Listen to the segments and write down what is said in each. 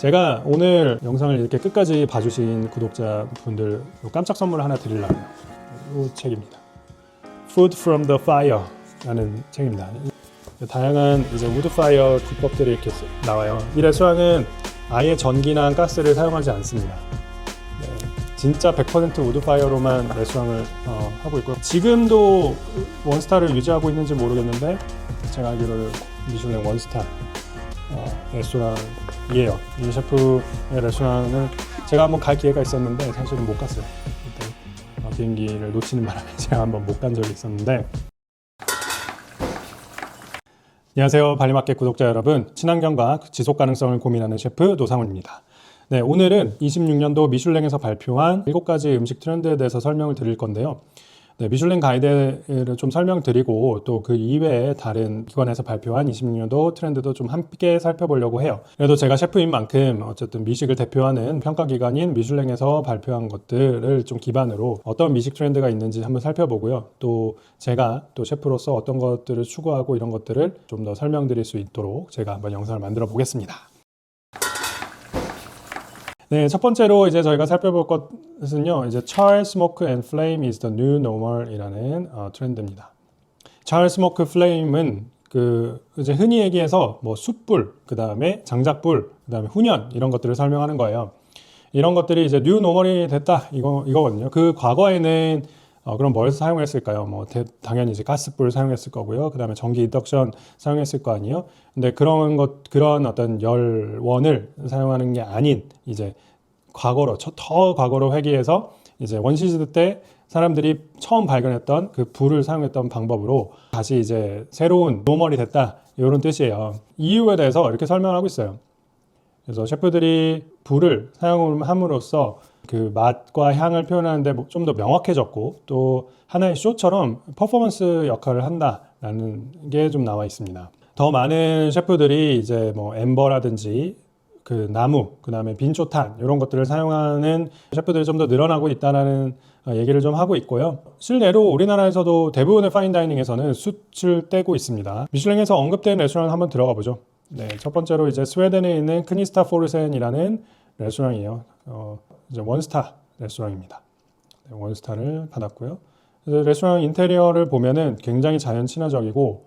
제가 오늘 영상을 이렇게 끝까지 봐주신 구독자분들 깜짝 선물 하나 드리려고 해요. 이 책입니다. Food from the Fire 라는 책입니다. 다양한 이제 우드파이어 기법들이 이렇게 나와요. 이 레스토랑은 아예 전기나 가스를 사용하지 않습니다. 네, 진짜 100% 우드파이어로만 레스토랑을 하고 있고요. 지금도 원스타를 유지하고 있는지 모르겠는데 제가 알기로는 미슐랭 원스타 레스토랑이에요. 이 셰프의 레스토랑을 제가 한번 갈 기회가 있었는데 사실은 못 갔어요. 일단 비행기를 놓치는 바람에 제가 한번 못 간 적이 있었는데. 안녕하세요, 발리마켓 구독자 여러분. 친환경과 지속 가능성을 고민하는 셰프 노상훈입니다. 네, 오늘은 26년도 미슐랭에서 발표한 7가지 음식 트렌드에 대해서 설명을 드릴 건데요. 네, 미슐랭 가이드를 좀 설명드리고 또 그 이외에 다른 기관에서 발표한 26년도 트렌드도 좀 함께 살펴보려고 해요. 그래도 제가 셰프인 만큼 어쨌든 미식을 대표하는 평가기관인 미슐랭에서 발표한 것들을 좀 기반으로 어떤 미식 트렌드가 있는지 한번 살펴보고요. 또 제가 또 셰프로서 어떤 것들을 추구하고 이런 것들을 좀 더 설명드릴 수 있도록 제가 한번 영상을 만들어 보겠습니다. 네, 첫 번째로 이제 저희가 살펴볼 것은요, 이제 Char, Smoke and Flame is the new normal이라는 트렌드입니다. Char, Smoke, Flame은 이제 흔히 얘기해서 뭐 숯불, 그 다음에 장작불, 그 다음에 훈연 이런 것들을 설명하는 거예요. 이런 것들이 이제 new normal이 됐다 이거거든요. 그 과거에는 그럼 뭘 사용했을까요? 뭐 당연히 이제 가스불 사용했을 거고요. 그 다음에 전기 인덕션 사용했을 거 아니에요. 근데 그런 어떤 열원을 사용하는 게 아닌 이제 더 과거로 회귀해서 이제 원시시대 때 사람들이 처음 발견했던 그 불을 사용했던 방법으로 다시 이제 새로운 노멀이 됐다 이런 뜻이에요. 이유에 대해서 이렇게 설명하고 있어요. 그래서 셰프들이 불을 사용함으로써 그 맛과 향을 표현하는데 좀 더 명확해졌고 또 하나의 쇼처럼 퍼포먼스 역할을 한다라는 게 좀 나와 있습니다. 더 많은 셰프들이 이제 뭐 엠버라든지 그 나무, 그 다음에 빈초탄 이런 것들을 사용하는 셰프들이 좀 더 늘어나고 있다는 얘기를 좀 하고 있고요. 실내로 우리나라에서도 대부분의 파인다이닝에서는 숯을 떼고 있습니다. 미슐랭에서 언급된 레스토랑 한번 들어가 보죠. 네, 첫 번째로 이제 스웨덴에 있는 크니스타 포르센이라는 레스토랑이에요. 이제 원스타 레스토랑입니다. 네, 원스타를 받았고요. 레스토랑 인테리어를 보면은 굉장히 자연 친화적이고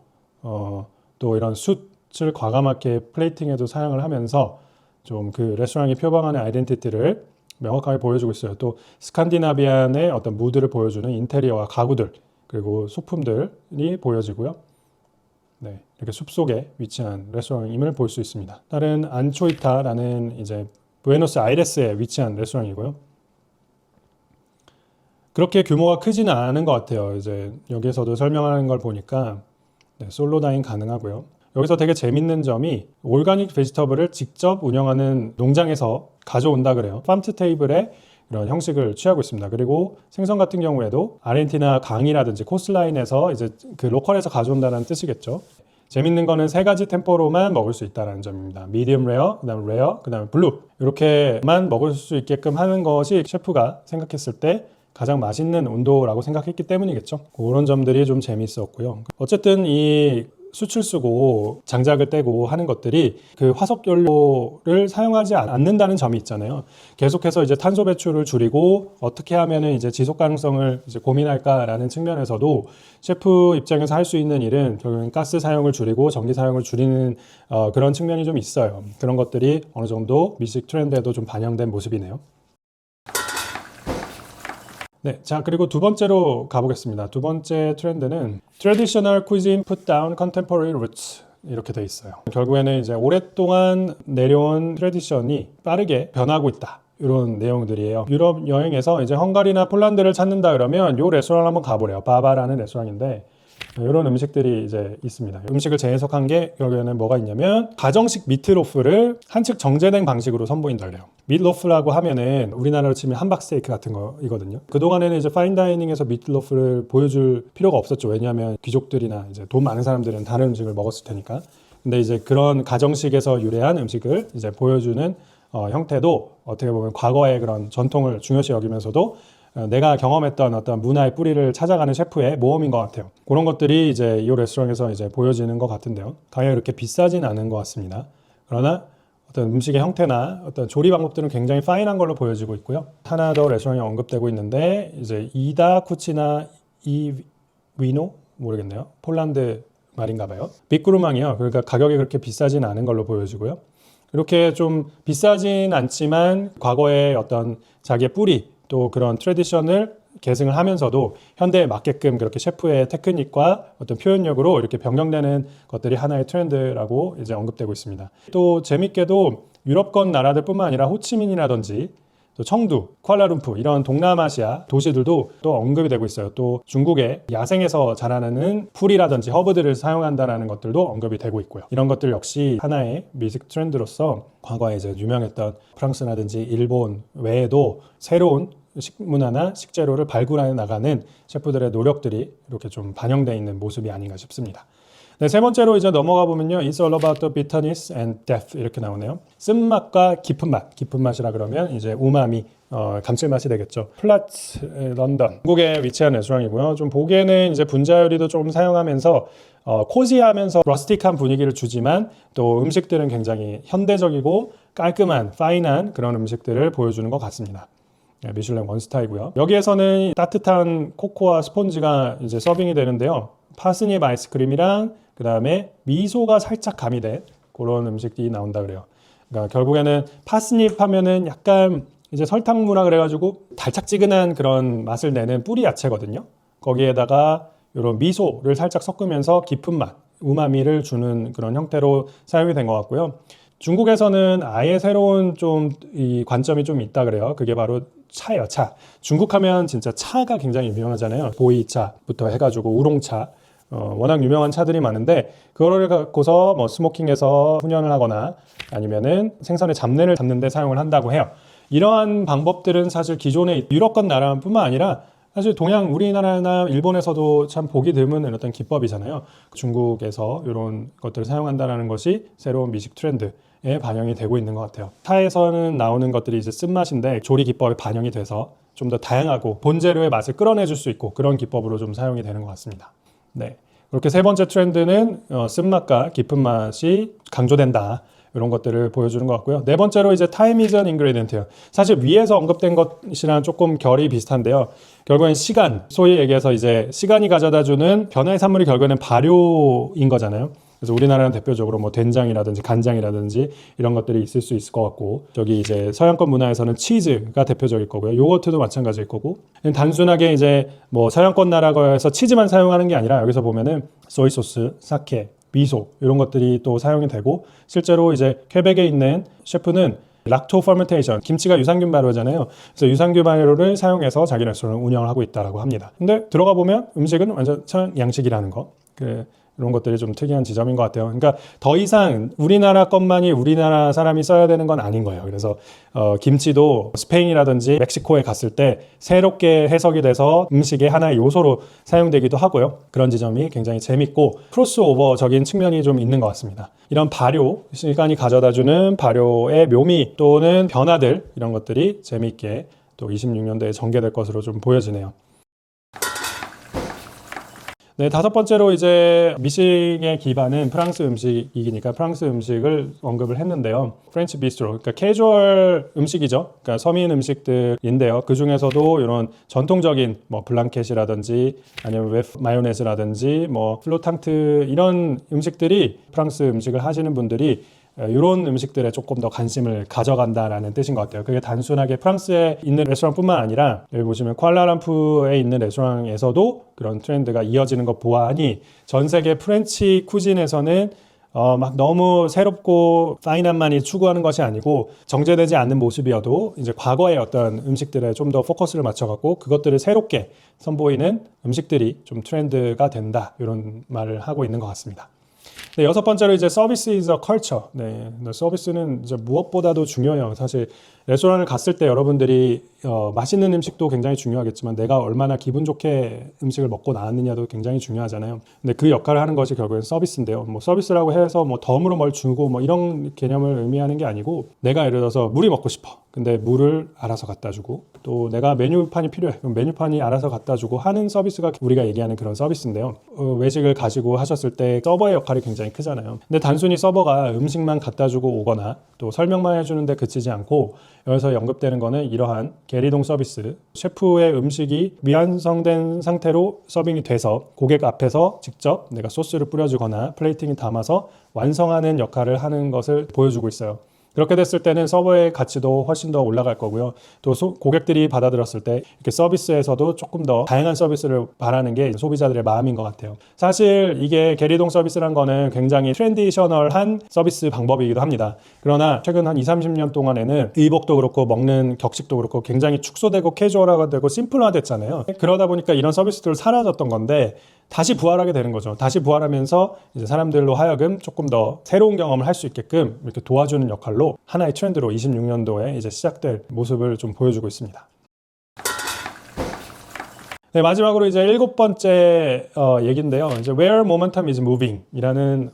또 이런 숯을 과감하게 플레이팅에도 사용을 하면서 좀 그 레스토랑이 표방하는 아이덴티티를 명확하게 보여주고 있어요. 또 스칸디나비안의 어떤 무드를 보여주는 인테리어와 가구들 그리고 소품들이 보여지고요. 네, 이렇게 숲속에 위치한 레스토랑임을 볼 수 있습니다. 다른 안초이타라는 이제 부에노스아이레스에 위치한 레스토랑이고요. 그렇게 규모가 크지는 않은 것 같아요. 이제 여기에서도 설명하는 걸 보니까 네, 솔로 다인 가능하고요. 여기서 되게 재밌는 점이 올가닉 베지터블을 직접 운영하는 농장에서 가져온다 그래요. 팜트 테이블에 이런 형식을 취하고 있습니다. 그리고 생선 같은 경우에도 아르헨티나 강이라든지 코스라인에서 이제 그 로컬에서 가져온다는 뜻이겠죠. 재밌는 거는 3가지 템포로만 먹을 수 있다는 점입니다. 미디엄 레어, 그 다음에 레어, 그 다음에 블루 이렇게만 먹을 수 있게끔 하는 것이 셰프가 생각했을 때 가장 맛있는 온도라고 생각했기 때문이겠죠. 그런 점들이 좀 재밌었고요. 어쨌든 이 숯을 쓰고 장작을 떼고 하는 것들이 그 화석연료를 사용하지 않는다는 점이 있잖아요. 계속해서 이제 탄소 배출을 줄이고 어떻게 하면은 이제 지속 가능성을 이제 고민할까라는 측면에서도 셰프 입장에서 할 수 있는 일은 결국엔 가스 사용을 줄이고 전기 사용을 줄이는 그런 측면이 좀 있어요. 그런 것들이 어느 정도 미식 트렌드에도 좀 반영된 모습이네요. 네, 자 그리고 두 번째로 가보겠습니다. 두 번째 트렌드는 Traditional Cuisine Put Down Contemporary Roots 이렇게 돼 있어요. 결국에는 이제 오랫동안 내려온 트래디션이 빠르게 변하고 있다. 이런 내용들이에요. 유럽 여행에서 이제 헝가리나 폴란드를 찾는다 그러면 이 레스토랑 한번 가보래요. 바바라는 레스토랑인데 이런 음식들이 이제 있습니다. 음식을 재해석한 게 결국에는 뭐가 있냐면 가정식 미트로프를 한측 정제된 방식으로 선보인다 그래요. 미트로프라고 하면은 우리나라로 치면 함박스테이크 같은 거이거든요. 그동안에는 이제 파인다이닝에서 미트로프를 보여줄 필요가 없었죠. 왜냐하면 귀족들이나 이제 돈 많은 사람들은 다른 음식을 먹었을 테니까. 근데 이제 그런 가정식에서 유래한 음식을 이제 보여주는 형태도 어떻게 보면 과거의 그런 전통을 중요시 여기면서도 내가 경험했던 어떤 문화의 뿌리를 찾아가는 셰프의 모험인 것 같아요. 그런 것들이 이제 이 레스토랑에서 이제 보여지는 것 같은데요. 가격 이렇게 비싸진 않은 것 같습니다. 그러나 어떤 음식의 형태나 어떤 조리 방법들은 굉장히 파인한 걸로 보여지고 있고요. 하나 더 레스토랑이 언급되고 있는데 이제 이다 쿠치나 이위노 모르겠네요. 폴란드 말인가 봐요. 빅그루망이요. 그러니까 가격이 그렇게 비싸진 않은 걸로 보여지고요. 이렇게 좀 비싸진 않지만 과거의 어떤 자기의 뿌리 또 그런 트래디션을 계승을 하면서도 현대에 맞게끔 그렇게 셰프의 테크닉과 어떤 표현력으로 이렇게 변경되는 것들이 하나의 트렌드라고 이제 언급되고 있습니다. 또 재밌게도 유럽권 나라들뿐만 아니라 호치민이라든지 또 청두, 쿠알라룸푸 이런 동남아시아 도시들도 또 언급이 되고 있어요. 또 중국의 야생에서 자라나는 풀이라든지 허브들을 사용한다는 것들도 언급이 되고 있고요. 이런 것들 역시 하나의 뮤직 트렌드로서 과거에 이제 유명했던 프랑스라든지 일본 외에도 새로운 식문화나 식재료를 발굴해 나가는 셰프들의 노력들이 이렇게 좀 반영되어 있는 모습이 아닌가 싶습니다. 네, 세 번째로 이제 넘어가 보면요. It's all about the bitterness and depth 이렇게 나오네요. 쓴맛과 깊은 맛, 깊은 맛이라 그러면 이제 우마미, 감칠맛이 되겠죠. 플라츠 런던, 한국에 위치한 레스토랑이고요. 좀 보기에는 이제 분자 요리도 좀 사용하면서 코지하면서 러스틱한 분위기를 주지만 또 음식들은 굉장히 현대적이고 깔끔한, 파인한 그런 음식들을 보여주는 것 같습니다. 미슐랭 원스타이고요. 여기에서는 따뜻한 코코아 스폰지가 이제 서빙이 되는데요. 파스닙 아이스크림이랑 그 다음에 미소가 살짝 가미된 그런 음식들이 나온다 그래요. 그러니까 결국에는 파스닙 하면은 약간 이제 설탕무라 그래가지고 달짝지근한 그런 맛을 내는 뿌리 야채거든요. 거기에다가 이런 미소를 살짝 섞으면서 깊은 맛, 우마미를 주는 그런 형태로 사용이 된 것 같고요. 중국에서는 아예 새로운 좀 이 관점이 좀 있다 그래요. 그게 바로 차예요, 차. 중국 하면 진짜 차가 굉장히 유명하잖아요. 보이차부터 해가지고 우롱차. 워낙 유명한 차들이 많은데 그거를 갖고서 뭐 스모킹해서 훈연을 하거나 아니면은 생선의 잡내를 잡는 데 사용을 한다고 해요. 이러한 방법들은 사실 기존의 유럽권 나라뿐만 아니라 사실 동양 우리나라나 일본에서도 참 보기 드문 어떤 기법이잖아요. 중국에서 이런 것들을 사용한다는 것이 새로운 미식 트렌드에 반영이 되고 있는 것 같아요. 타에서는 나오는 것들이 이제 쓴맛인데 조리 기법에 반영이 돼서 좀 더 다양하고 본재료의 맛을 끌어내줄 수 있고 그런 기법으로 좀 사용이 되는 것 같습니다. 네, 그렇게 세 번째 트렌드는 쓴맛과 깊은 맛이 강조된다. 이런 것들을 보여주는 것 같고요. 네 번째로 이제 time is an ingredient. 사실 위에서 언급된 것이랑 조금 결이 비슷한데요. 결국엔 시간, 소위 얘기해서 이제 시간이 가져다주는 변화의 산물이 결국에는 발효인 거잖아요. 그래서 우리나라는 대표적으로 뭐 된장이라든지 간장이라든지 이런 것들이 있을 수 있을 것 같고, 저기 이제 서양권 문화에서는 치즈가 대표적일 거고요. 요거트도 마찬가지일 거고, 단순하게 이제 뭐 서양권 나라에서 치즈만 사용하는 게 아니라 여기서 보면은 소이 소스, 사케, 미소 이런 것들이 또 사용이 되고, 실제로 이제 퀘벡에 있는 셰프는 락토 퍼멘테이션, 김치가 유산균 발효잖아요. 그래서 유산균 발효를 사용해서 자기 레스토랑을 운영을 하고 있다고 합니다. 근데 들어가 보면 음식은 완전 양식이라는 거. 이런 것들이 좀 특이한 지점인 것 같아요. 그러니까 더 이상 우리나라 것만이 우리나라 사람이 써야 되는 건 아닌 거예요. 그래서 김치도 스페인이라든지 멕시코에 갔을 때 새롭게 해석이 돼서 음식의 하나의 요소로 사용되기도 하고요. 그런 지점이 굉장히 재밌고 크로스오버적인 측면이 좀 있는 것 같습니다. 이런 발효, 시간이 가져다주는 발효의 묘미 또는 변화들, 이런 것들이 재미있게 또 26년도에 전개될 것으로 좀 보여지네요. 네, 다섯 번째로 이제 미식의 기반은 프랑스 음식이니까 프랑스 음식을 언급을 했는데요. 프렌치 비스트로, 그러니까 캐주얼 음식이죠. 그러니까 서민 음식들인데요. 그 중에서도 이런 전통적인 뭐 블랑켓이라든지 아니면 웨프 마요네즈라든지 뭐 플로탕트 이런 음식들이 프랑스 음식을 하시는 분들이 이런 음식들에 조금 더 관심을 가져간다라는 뜻인 것 같아요. 그게 단순하게 프랑스에 있는 레스토랑뿐만 아니라 여기 보시면 쿠알라룸푸르에 있는 레스토랑에서도 그런 트렌드가 이어지는 것 보아하니 전 세계 프렌치 쿠진에서는 막 너무 새롭고 파인함만이 추구하는 것이 아니고 정제되지 않는 모습이어도 이제 과거의 어떤 음식들에 좀 더 포커스를 맞춰갖고 그것들을 새롭게 선보이는 음식들이 좀 트렌드가 된다, 이런 말을 하고 있는 것 같습니다. 네, 여섯 번째로 이제 서비스 is a culture. 네, 서비스는 이제 무엇보다도 중요해요. 사실 레스토랑을 갔을 때 여러분들이 맛있는 음식도 굉장히 중요하겠지만 내가 얼마나 기분 좋게 음식을 먹고 나왔느냐도 굉장히 중요하잖아요. 근데 그 역할을 하는 것이 결국엔 서비스인데요. 뭐 서비스라고 해서 뭐 덤으로 뭘 주고 뭐 이런 개념을 의미하는 게 아니고, 내가 예를 들어서 물이 먹고 싶어. 근데 물을 알아서 갖다 주고, 또 내가 메뉴판이 필요해. 그럼 메뉴판이 알아서 갖다 주고 하는 서비스가 우리가 얘기하는 그런 서비스인데요. 외식을 가지고 하셨을 때 서버의 역할이 굉장히 크잖아요. 근데 단순히 서버가 음식만 갖다 주고 오거나 또 설명만 해주는데 그치지 않고, 여기서 언급되는 거는 이러한 계리동 서비스, 셰프의 음식이 미완성된 상태로 서빙이 돼서 고객 앞에서 직접 내가 소스를 뿌려주거나 플레이팅에 담아서 완성하는 역할을 하는 것을 보여주고 있어요. 그렇게 됐을 때는 서버의 가치도 훨씬 더 올라갈 거고요. 또 고객들이 받아들였을 때 이렇게 서비스에서도 조금 더 다양한 서비스를 바라는 게 소비자들의 마음인 것 같아요. 사실 이게 계리동 서비스란 거는 굉장히 트랜디셔널한 서비스 방법이기도 합니다. 그러나 최근 한 20-30년 동안에는 의복도 그렇고 먹는 격식도 그렇고 굉장히 축소되고 캐주얼화가 되고 심플화됐잖아요. 그러다 보니까 이런 서비스들이 사라졌던 건데 다시 부활하게 되는 거죠. 다시 부활하면서 이제 사람들로 하여금 조금 더 새로운 경험을 할 수 있게끔 이렇게 도와주는 역할로 하나의 트렌드로 26년도에 이제 시작될 모습을 좀 보여주고 있습니다. 네, 마지막으로 이제 7번째 얘기인데요. 이제 Where Momentum is Moving 이라는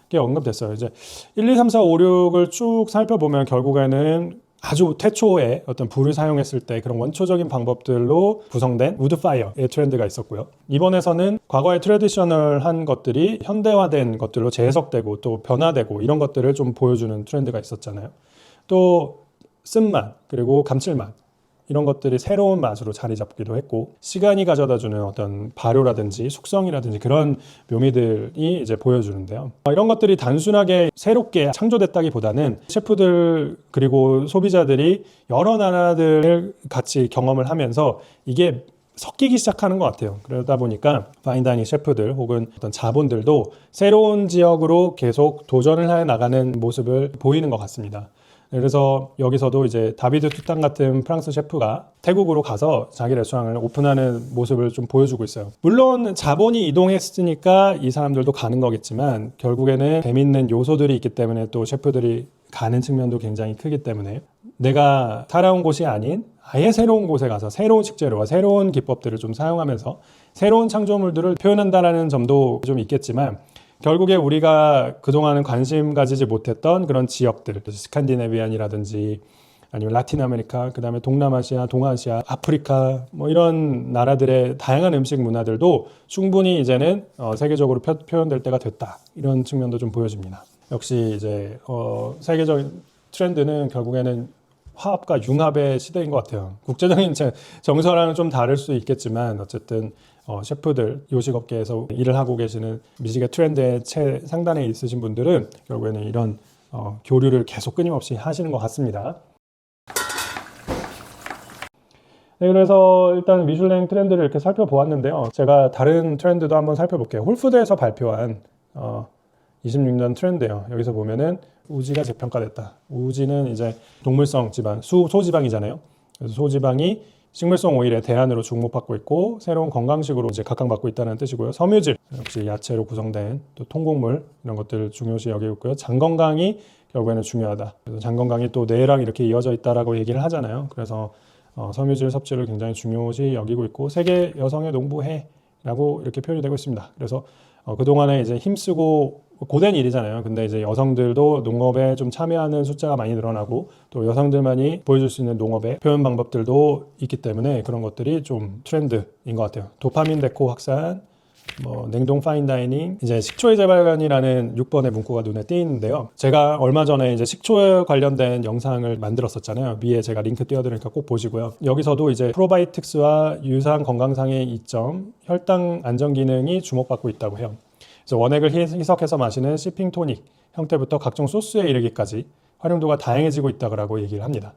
게 언급됐어요. 이제 1, 2, 3, 4, 5, 6을 쭉 살펴보면 결국에는 아주 태초에 어떤 불을 사용했을 때 그런 원초적인 방법들로 구성된 우드파이어의 트렌드가 있었고요. 이번에서는 과거의 트래디셔널한 것들이 현대화된 것들로 재해석되고 또 변화되고 이런 것들을 좀 보여주는 트렌드가 있었잖아요. 또 쓴맛 그리고 감칠맛 이런 것들이 새로운 맛으로 자리 잡기도 했고, 시간이 가져다주는 어떤 발효라든지 숙성이라든지 그런 묘미들이 이제 보여주는데요. 이런 것들이 단순하게 새롭게 창조됐다기보다는 셰프들 그리고 소비자들이 여러 나라들을 같이 경험을 하면서 이게 섞이기 시작하는 것 같아요. 그러다 보니까 파인다이닝 셰프들 혹은 어떤 자본들도 새로운 지역으로 계속 도전을 해 나가는 모습을 보이는 것 같습니다. 그래서 여기서도 이제 다비드 투탕 같은 프랑스 셰프가 태국으로 가서 자기 레스토랑을 오픈하는 모습을 좀 보여주고 있어요. 물론 자본이 이동했으니까 이 사람들도 가는 거겠지만 결국에는 재밌는 요소들이 있기 때문에 또 셰프들이 가는 측면도 굉장히 크기 때문에 내가 살아온 곳이 아닌 아예 새로운 곳에 가서 새로운 식재료와 새로운 기법들을 좀 사용하면서 새로운 창조물들을 표현한다는 점도 좀 있겠지만, 결국에 우리가 그동안은 관심 가지지 못했던 그런 지역들, 스칸디네비안이라든지 아니면 라틴 아메리카, 그 다음에 동남아시아, 동아시아, 아프리카 뭐 이런 나라들의 다양한 음식 문화들도 충분히 이제는 세계적으로 표현될 때가 됐다, 이런 측면도 좀 보여집니다. 역시 이제 세계적인 트렌드는 결국에는 화합과 융합의 시대인 것 같아요. 국제적인 정서랑은 좀 다를 수 있겠지만 어쨌든 셰프들, 요식업계에서 일을 하고 계시는 미식의 트렌드의 최상단에 있으신 분들은 결국에는 이런 교류를 계속 끊임없이 하시는 것 같습니다. 네, 그래서 일단 미슐랭 트렌드를 이렇게 살펴보았는데요. 제가 다른 트렌드도 한번 살펴볼게요. 홀푸드에서 발표한 26년 트렌드예요. 여기서 보면은 우지가 재평가됐다. 우지는 이제 동물성 지방, 소지방이잖아요. 그래서 소지방이 식물성 오일의 대안으로 주목받고 있고 새로운 건강식으로 이제 각광받고 있다는 뜻이고요. 섬유질, 역시 야채로 구성된 또 통곡물 이런 것들을 중요시 여기고 있고요. 장 건강이 결국에는 중요하다. 그래서 장 건강이 또 뇌랑 이렇게 이어져 있다라고 얘기를 하잖아요. 그래서 섬유질 섭취를 굉장히 중요시 여기고 있고, 세계 여성의 농부해라고 이렇게 표현이 되고 있습니다. 그래서 그동안에 이제 힘쓰고 고된 일이잖아요. 근데 이제 여성들도 농업에 좀 참여하는 숫자가 많이 늘어나고 또 여성들만이 보여줄 수 있는 농업의 표현 방법들도 있기 때문에 그런 것들이 좀 트렌드인 것 같아요. 도파민 데코 확산, 냉동 파인다이닝, 이제 식초의 재발견이라는 6번의 문구가 눈에 띄는데요. 제가 얼마 전에 이제 식초에 관련된 영상을 만들었었잖아요. 위에 제가 링크 띄워드리니까 꼭 보시고요. 여기서도 이제 프로바이오틱스와 유사한 건강상의 이점, 혈당 안정 기능이 주목받고 있다고 해요. 그래서 원액을 희석해서 마시는 시핑 토닉 형태부터 각종 소스에 이르기까지 활용도가 다양해지고 있다고 얘기를 합니다.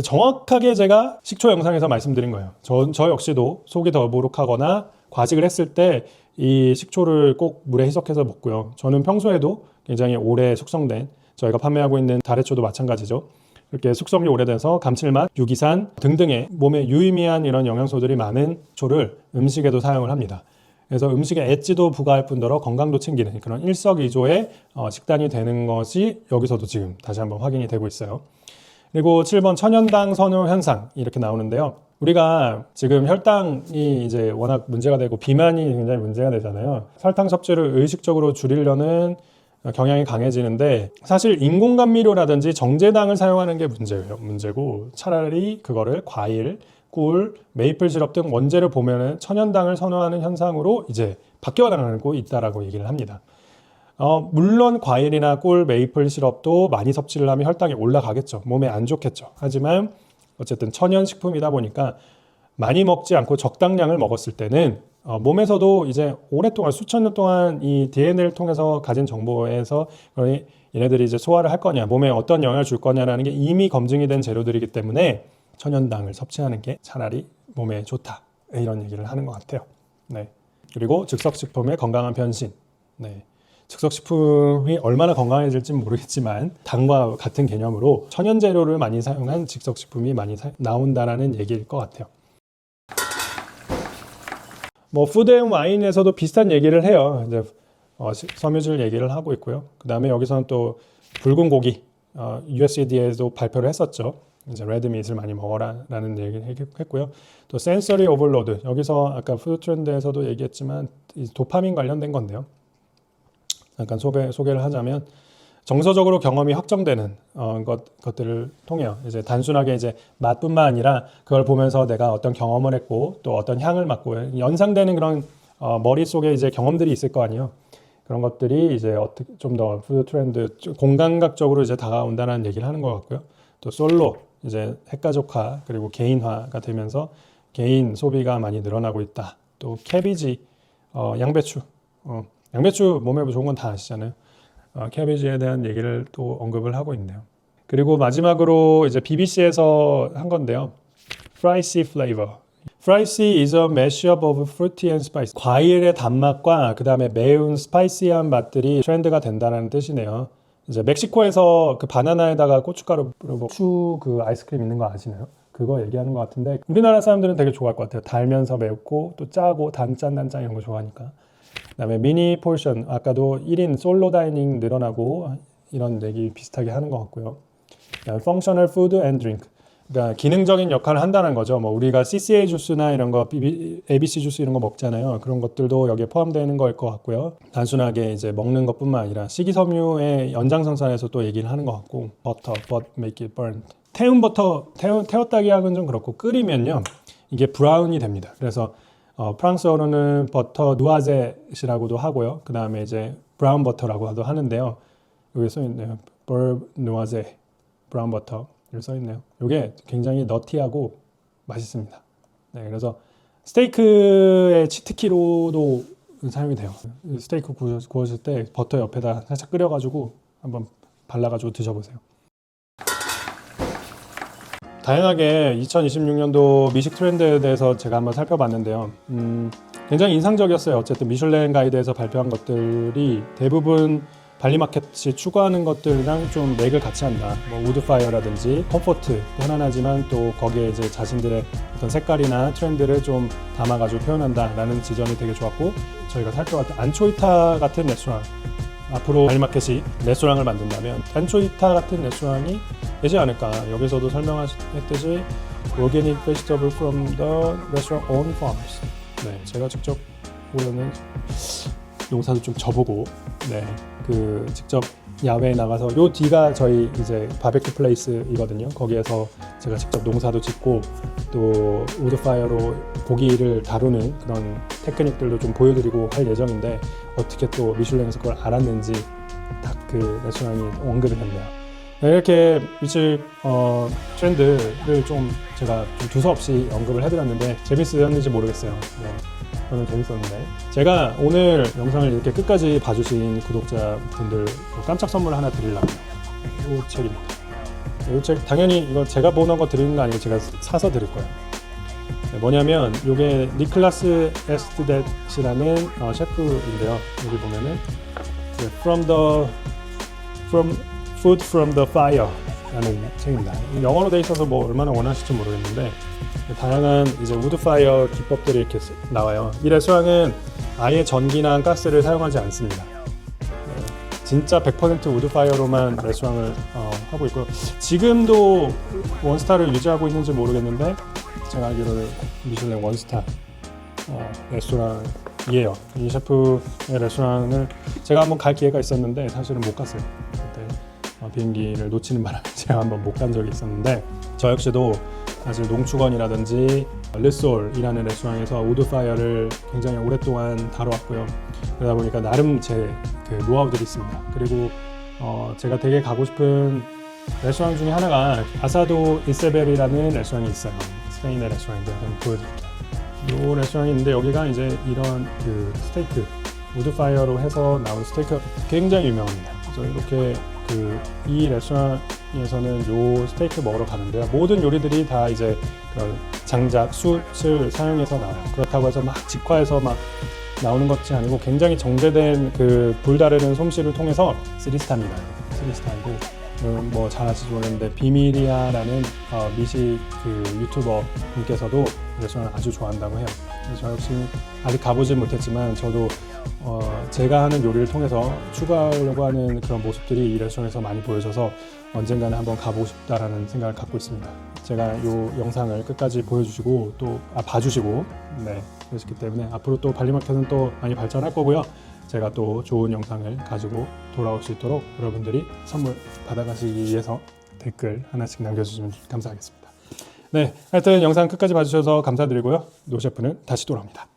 정확하게 제가 식초 영상에서 말씀드린 거예요. 저 역시도 속이 더부룩하거나 과식을 했을 때 이 식초를 꼭 물에 희석해서 먹고요. 저는 평소에도 굉장히 오래 숙성된, 저희가 판매하고 있는 다래초도 마찬가지죠. 이렇게 숙성이 오래돼서 감칠맛, 유기산 등등의 몸에 유의미한 이런 영양소들이 많은 초를 음식에도 사용을 합니다. 그래서 음식에 엣지도 부과할 뿐더러 건강도 챙기는 그런 일석이조의 식단이 되는 것이 여기서도 지금 다시 한번 확인이 되고 있어요. 그리고 7번 천연당 선호 현상 이렇게 나오는데요. 우리가 지금 혈당이 이제 워낙 문제가 되고 비만이 굉장히 문제가 되잖아요. 설탕 섭취를 의식적으로 줄이려는 경향이 강해지는데 사실 인공감미료라든지 정제당을 사용하는 게 문제고 차라리 그거를 과일, 꿀, 메이플 시럽 등 원재료 보면은 천연당을 선호하는 현상으로 이제 바뀌어 나가고 있다라고 얘기를 합니다. 물론 과일이나 꿀, 메이플 시럽도 많이 섭취를 하면 혈당이 올라가겠죠. 몸에 안 좋겠죠. 하지만 어쨌든 천연식품이다 보니까 많이 먹지 않고 적당량을 먹었을 때는 몸에서도 이제 오랫동안 수천 년 동안 이 DNA를 통해서 가진 정보에서 얘네들이 이제 소화를 할 거냐, 몸에 어떤 영향을 줄 거냐라는 게 이미 검증이 된 재료들이기 때문에 천연당을 섭취하는 게 차라리 몸에 좋다. 이런 얘기를 하는 것 같아요. 네. 그리고 즉석식품의 건강한 변신. 네. 즉석식품이 얼마나 건강해질지는 모르겠지만 당과 같은 개념으로 천연 재료를 많이 사용한 즉석식품이 많이 나온다라는 얘기일 것 같아요. 뭐 푸드 앤 와인에서도 비슷한 얘기를 해요. 이제 섬유질 얘기를 하고 있고요. 그 다음에 여기서는 또 붉은 고기, USDA에도 발표를 했었죠. 이제 레드밋을 많이 먹어라라는 얘기를 했고요. 또 센서리 오버로드, 여기서 아까 푸드 트렌드에서도 얘기했지만 도파민 관련된 건데요. 잠깐 소개를 하자면 정서적으로 경험이 확정되는 것들을 통해요. 이제 단순하게 이제 맛뿐만 아니라 그걸 보면서 내가 어떤 경험을 했고 또 어떤 향을 맡고 연상되는 그런 머릿속에 이제 경험들이 있을 거 아니에요. 그런 것들이 이제 어떻게 좀 더 푸드 트렌드 공감각적으로 이제 다가온다는 얘기를 하는 것 같고요. 또 솔로 이제 핵가족화 그리고 개인화가 되면서 개인 소비가 많이 늘어나고 있다. 또 캐비지, 양배추. 양배추 몸에 좋은 건 다 아시잖아요. 캐비지에 대한 얘기를 또 언급을 하고 있네요. 그리고 마지막으로 이제 BBC에서 한 건데요. Spicy flavor. Spicy is a mashup of fruity and spicy. 과일의 단맛과 그 다음에 매운 스파이시한 맛들이 트렌드가 된다는 뜻이네요. 이제 멕시코에서 그 바나나에다가 고춧가루 후추 그 아이스크림 있는 거 아시나요? 그거 얘기하는 것 같은데 우리나라 사람들은 되게 좋아할 것 같아요. 달면서 맵고 또 짜고 단짠 이런 거 좋아하니까. 그다음에 미니 포션 아까도 1인 솔로 다이닝 늘어나고 이런 얘기 비슷하게 하는 것 같고요. Functional food and drink. 그러니까 기능적인 역할을 한다는 거죠. 뭐 우리가 CCA 주스나 이런 거, ABC 주스 이런 거 먹잖아요. 그런 것들도 여기에 포함되는 거일 것 같고요. 단순하게 이제 먹는 것뿐만 아니라 식이섬유의 연장선상에서 또 얘기를 하는 것 같고, 버터, but make it burn. 태운 버터, 태웠다기 하고는 좀 그렇고 끓이면요, 이게 브라운이 됩니다. 그래서 프랑스어로는 버터 누아젯이라고도 하고요. 그 다음에 이제 브라운 버터라고도 하는데요. 여기 써 있네요. 버브 누아제 브라운 버터. 써 있네요. 이게 굉장히 너티하고 맛있습니다. 네, 그래서 스테이크의 치트키로도 사용이 돼요. 스테이크 구워질 때 버터 옆에다 살짝 끓여가지고 한번 발라가지고 드셔보세요. 다양하게 2026년도 미식 트렌드에 대해서 제가 한번 살펴봤는데요. 굉장히 인상적이었어요. 어쨌든 미슐랭 가이드에서 발표한 것들이 대부분 발리마켓이 추구하는 것들이랑 좀 맥을 같이 한다. 뭐 우드파이어라든지 컴포트 편안하지만 또 거기에 이제 자신들의 어떤 색깔이나 트렌드를 좀 담아가지고 표현한다라는 지점이 되게 좋았고, 저희가 살펴봤던 안초이타 같은 레스토랑, 앞으로 발리마켓이 레스토랑을 만든다면 안초이타 같은 레스토랑이 되지 않을까. 여기서도 설명했듯이 Organic vegetable from the restaurant own farms. 네, 제가 직접 보려는 농사도 좀 져보고, 네, 그 직접 야외에 나가서 요 뒤가 저희 이제 바베큐 플레이스이거든요. 거기에서 제가 직접 농사도 짓고 또 우드파이어로 고기를 다루는 그런 테크닉들도 좀 보여드리고 할 예정인데, 어떻게 또 미슐랭에서 그걸 알았는지 딱 그 레스토랑이 언급이 됐네요. 네, 이렇게 미식 트렌드를 좀 제가 좀 두서없이 언급을 해드렸는데 재밌으셨는지 모르겠어요. 네. 저는 재밌었는데, 제가 오늘 영상을 이렇게 끝까지 봐주신 구독자분들 깜짝 선물 하나 드리려고요. 이 책입니다. 이 책 당연히 이거 제가 보는 거 드리는 거 아니고 제가 사서 드릴 거예요. 네, 뭐냐면 이게 니클라스 에스트댓이라는 셰프인데요. 여기 보면은 Food from the Fire 라는 책입니다. 영어로 돼 있어서 뭐 얼마나 원하실지 모르겠는데 다양한 이제 우드파이어 기법들이 이렇게 나와요. 이 레스토랑은 아예 전기나 가스를 사용하지 않습니다. 진짜 100% 우드파이어로만 레스토랑을 하고 있고요. 지금도 원스타를 유지하고 있는지 모르겠는데 제가 알기로는 미슐랭 원스타 레스토랑이에요. 이 셰프의 레스토랑을 제가 한번 갈 기회가 있었는데 사실은 못 갔어요. 그때 비행기를 놓치는 바람에 제가 한번 못 간 적이 있었는데 저 역시도 사실 농축원이라든지 르솔이라는 레스토랑에서 우드파이어를 굉장히 오랫동안 다뤄왔고요. 그러다 보니까 나름 제 그 노하우들이 있습니다. 그리고 제가 되게 가고 싶은 레스토랑 중에 하나가 아사도 이세벨이라는 레스토랑이 있어요. 스페인의 레스토랑인데 한번 보여드릴게요. 이 레스토랑이 있는데 여기가 이제 이런 그 스테이크 우드파이어로 해서 나온 스테이크가 굉장히 유명합니다. 그래서 이렇게 이 레스토랑에서는 요 스테이크 먹으러 가는데요. 모든 요리들이 다 이제 그런 장작, 숯을 사용해서 나와요. 그렇다고 해서 막 직화해서 막 나오는 것이 아니고 굉장히 정제된 그 불다르는 솜씨를 통해서 쓰리스타입니다. 쓰리스타이고 뭐 잘 아실지 모르겠는데 비밀이야라는 미식 그 유튜버 분께서도 레스토랑을 아주 좋아한다고 해요. 그래서 저 역시 아직 가보진 못했지만 저도 제가 하는 요리를 통해서 추가하려고 하는 그런 모습들이 이 레스토랑에서 많이 보여져서 언젠가는 한번 가보고 싶다라는 생각을 갖고 있습니다. 제가 이 영상을 끝까지 보여주시고 또 봐주시고 그러셨기 때문에 앞으로 또 발리마켓은 또 많이 발전할 거고요. 제가 또 좋은 영상을 가지고 돌아올 수 있도록 여러분들이 선물 받아가시기 위해서 댓글 하나씩 남겨주시면 감사하겠습니다. 네, 하여튼 영상 끝까지 봐주셔서 감사드리고요. 노 셰프는 다시 돌아옵니다.